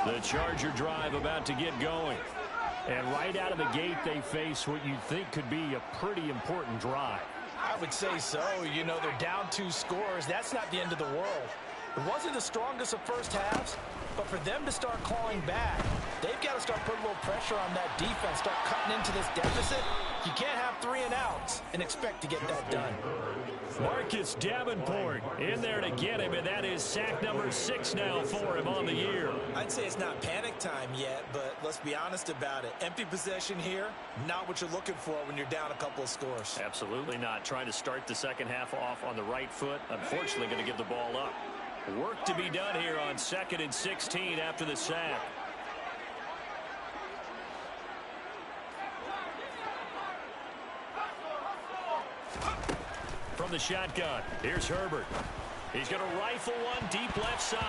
The Charger drive about to get going. And right out of the gate, they face what you think could be a pretty important drive. I would say so. You know, they're down 2 scores. That's not the end of the world. It wasn't the strongest of first halves, but for them to start clawing back, they've got to start putting a little pressure on that defense, start cutting into this deficit. You can't have 3 and outs and expect to get that done. Marcus Davenport in there to get him, and that is sack number 6 now for him on the year. I'd say it's not panic time yet, but let's be honest about it. Empty possession here, not what you're looking for when you're down a couple of scores. Absolutely not. Trying to start the second half off on the right foot. Unfortunately, going to give the ball up. Work to be done here on 2nd and 16 after the sack. From the shotgun, here's Herbert. He's going to rifle one deep left side.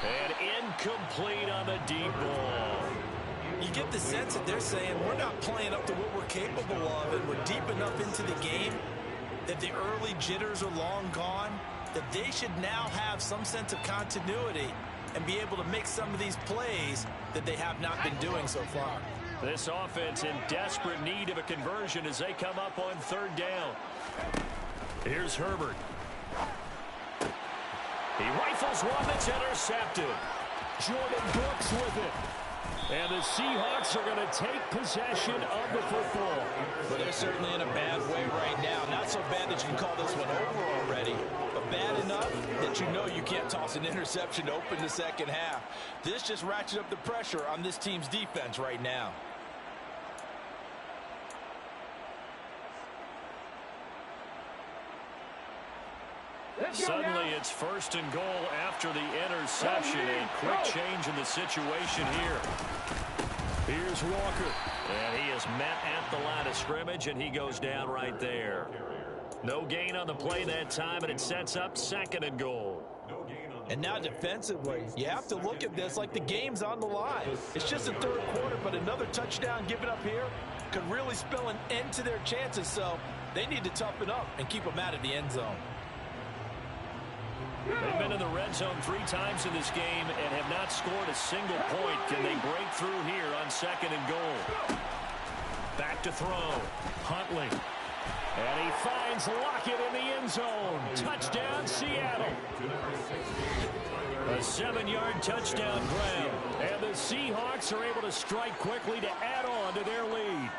And incomplete on the deep ball. You get the sense that they're saying we're not playing up to what we're capable of, and we're deep enough into the game that the early jitters are long gone, that they should now have some sense of continuity and be able to make some of these plays that they have not been doing so far. This offense in desperate need of a conversion as they come up on 3rd down. Here's Herbert. He rifles one that's intercepted. Jordan Brooks with it. And the Seahawks are going to take possession of the football. But they're certainly in a bad way right now. Not so bad that you can call this one over already, but bad enough that you know you can't toss an interception to open the second half. This just ratchets up the pressure on this team's defense right now. Suddenly it's 1st and goal after the interception. A quick change in the situation here. Here's Walker. And he is met at the line of scrimmage, and he goes down right there. No gain on the play that time, and it sets up 2nd and goal. And now defensively, you have to look at this like the game's on the line. It's just the 3rd quarter, but another touchdown given up here could really spell an end to their chances, so they need to toughen up and keep them out of the end zone. They've been in the red zone 3 times in this game and have not scored a single point. Can they break through here on 2nd and goal? Back to throw. Huntley. And he finds Lockett in the end zone. Touchdown, Seattle. A 7-yard touchdown grab. And the Seahawks are able to strike quickly to add on to their lead.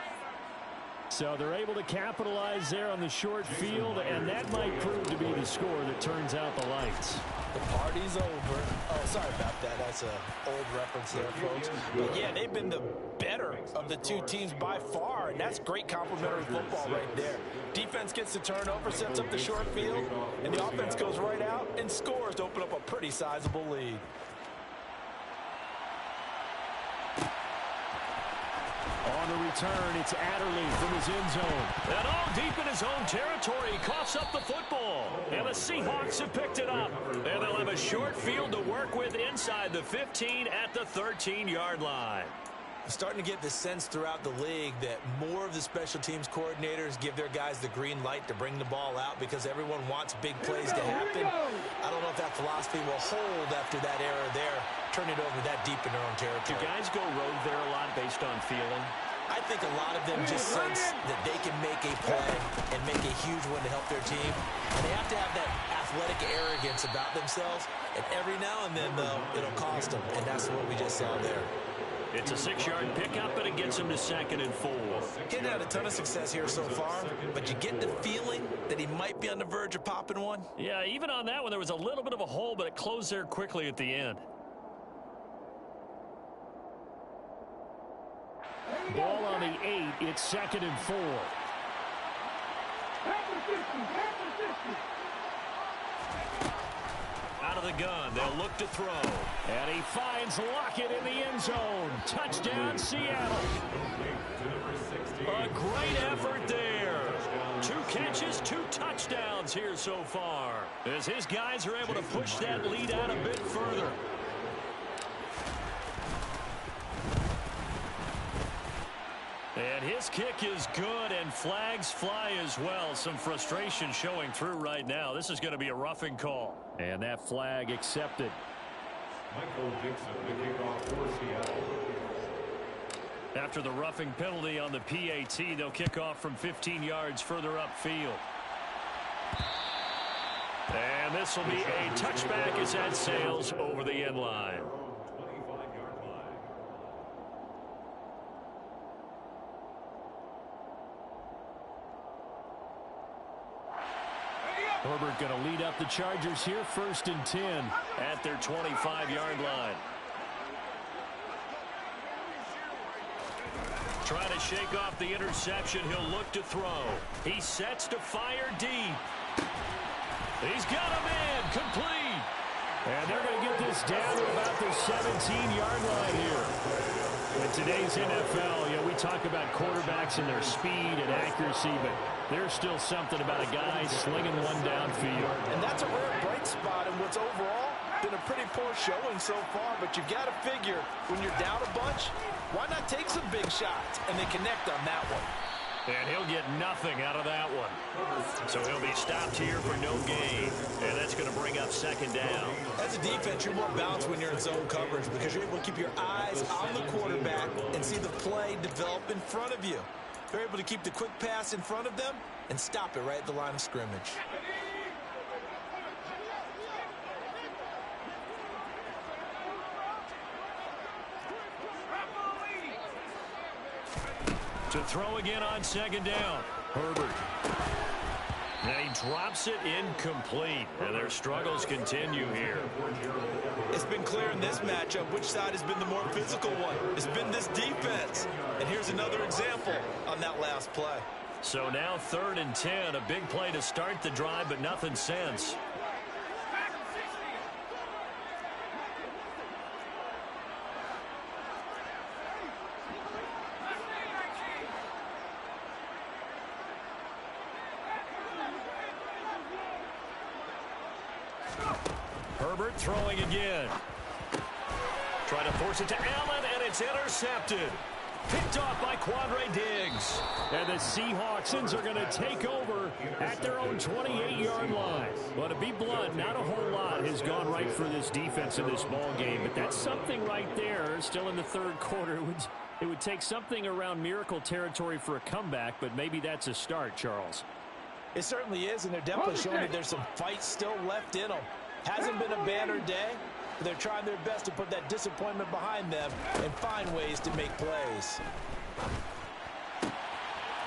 So they're able to capitalize there on the short field, and that might prove to be the score that turns out the lights. The party's over. Oh, sorry about that. That's an old reference there, folks. But, yeah, they've been the better of the 2 teams by far, and that's great complimentary football right there. Defense gets the turnover, sets up the short field, and the offense goes right out and scores to open up a pretty sizable lead. On the return, it's Adderley from his end zone. And all deep in his own territory, he coughs up the football. And the Seahawks have picked it up. And they'll have a short field to work with inside the 15 at the 13-yard line. I'm starting to get the sense throughout the league that more of the special teams coordinators give their guys the green light to bring the ball out because everyone wants big plays to happen. I don't know if that philosophy will hold after that error there. Turn it over that deep in their own territory. Do guys go rogue there a lot based on feeling? I think a lot of them just sense that they can make a play and make a huge one to help their team. And they have to have that athletic arrogance about themselves. And every now and then, though, it'll cost them. And that's what we just saw there. It's a 6-yard pickup, and it gets him to 2nd and 4. He hasn't had a ton of success here so far, but you get the feeling that he might be on the verge of popping one. Yeah, even on that one, there was a little bit of a hole, but it closed there quickly at the end. Ball on the 8. It's 2nd and 4. Out of the gun, they'll look to throw. And he finds Lockett in the end zone. Touchdown, Seattle. A great effort there. 2 catches, 2 touchdowns here so far, as his guys are able to push that lead out a bit further. And his kick is good, and flags fly as well. Some frustration showing through right now. This is going to be a roughing call. And that flag accepted. After the roughing penalty on the PAT, they'll kick off from 15 yards further upfield. And this will be a touchback as that sails over the end line. Herbert going to lead up the Chargers here, 1st and 10 at their 25-yard line. Trying to shake off the interception. He'll look to throw. He sets to fire deep. He's got him in. Complete. And they're going to get this down to about the 17-yard line here. In today's NFL, we talk about quarterbacks and their speed and accuracy, but there's still something about a guy slinging one downfield. And that's a rare bright spot in what's overall been a pretty poor showing so far, but you've got to figure when you're down a bunch, why not take some big shots? And they connect on that one. And he'll get nothing out of that one. So he'll be stopped here for no gain. And that's going to bring up 2nd down. As a defense, you're more balanced when you're in zone coverage because you're able to keep your eyes on the quarterback and see the play develop in front of you. You're able to keep the quick pass in front of them and stop it right at the line of scrimmage. To throw again on 2nd down. Herbert. And he drops it incomplete. And their struggles continue here. It's been clear in this matchup which side has been the more physical one. It's been this defense. And here's another example on that last play. So now 3rd and 10. A big play to start the drive, but nothing since. Herbert throwing again. Trying to force it to Allen, and it's intercepted. Picked off by Quandre Diggs. And the Seahawksans are going to take over at their own 28-yard line. Well, to be blunt, not a whole lot has gone right for this defense in this ball game, but that's something right there. Still in the 3rd quarter. It would take something around miracle territory for a comeback, but maybe that's a start, Charles. It certainly is, and they're definitely showing that there's some fight still left in them. Hasn't been a banner day, but they're trying their best to put that disappointment behind them and find ways to make plays.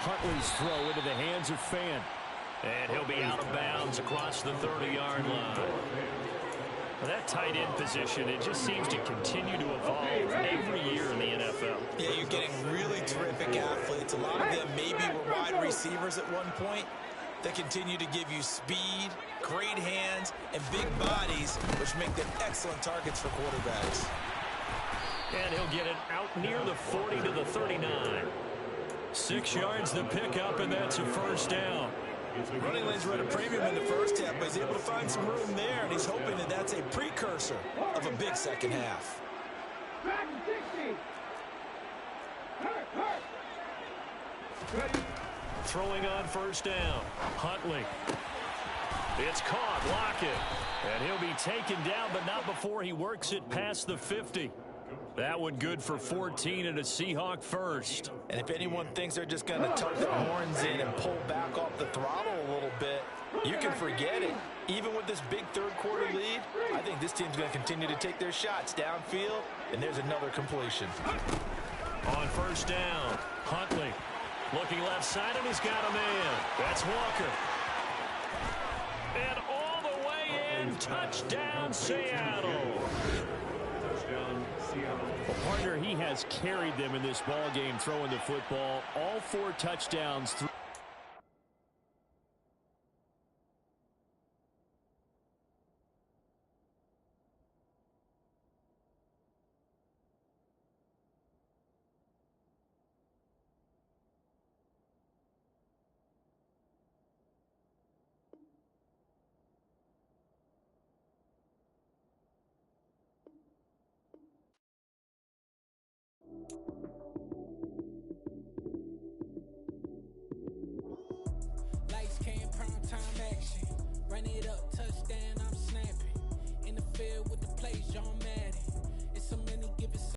Huntley's throw into the hands of Fan. And he'll be out of bounds across the 30-yard line. Well, that tight end position, it just seems to continue to evolve every year in the NFL. Yeah, you're getting really terrific athletes. A lot of them maybe were wide receivers at one point. They continue to give you speed, great hands, and big bodies, which make them excellent targets for quarterbacks. And he'll get it out near the 40 to the 39. 6 yards the pickup, and that's a 1st down. Running lanes were at a premium in the first half, but he's able to find some room there, and he's hoping that that's a precursor of a big second half. Throwing on 1st down. Huntley. It's caught. Lockett. And he'll be taken down, but not before he works it past the 50. That one good for 14 and a Seahawk 1st. And if anyone thinks they're just going to tuck their horns in and pull back off the throttle a little bit, you can forget it. Even with this big 3rd quarter lead, I think this team's going to continue to take their shots downfield, and there's another completion. On 1st down, Huntley. Looking left side, and he's got a man. That's Walker. And all the way in, touchdown Seattle. Well, partner, he has carried them in this ball game, throwing the football. All 4 touchdowns through.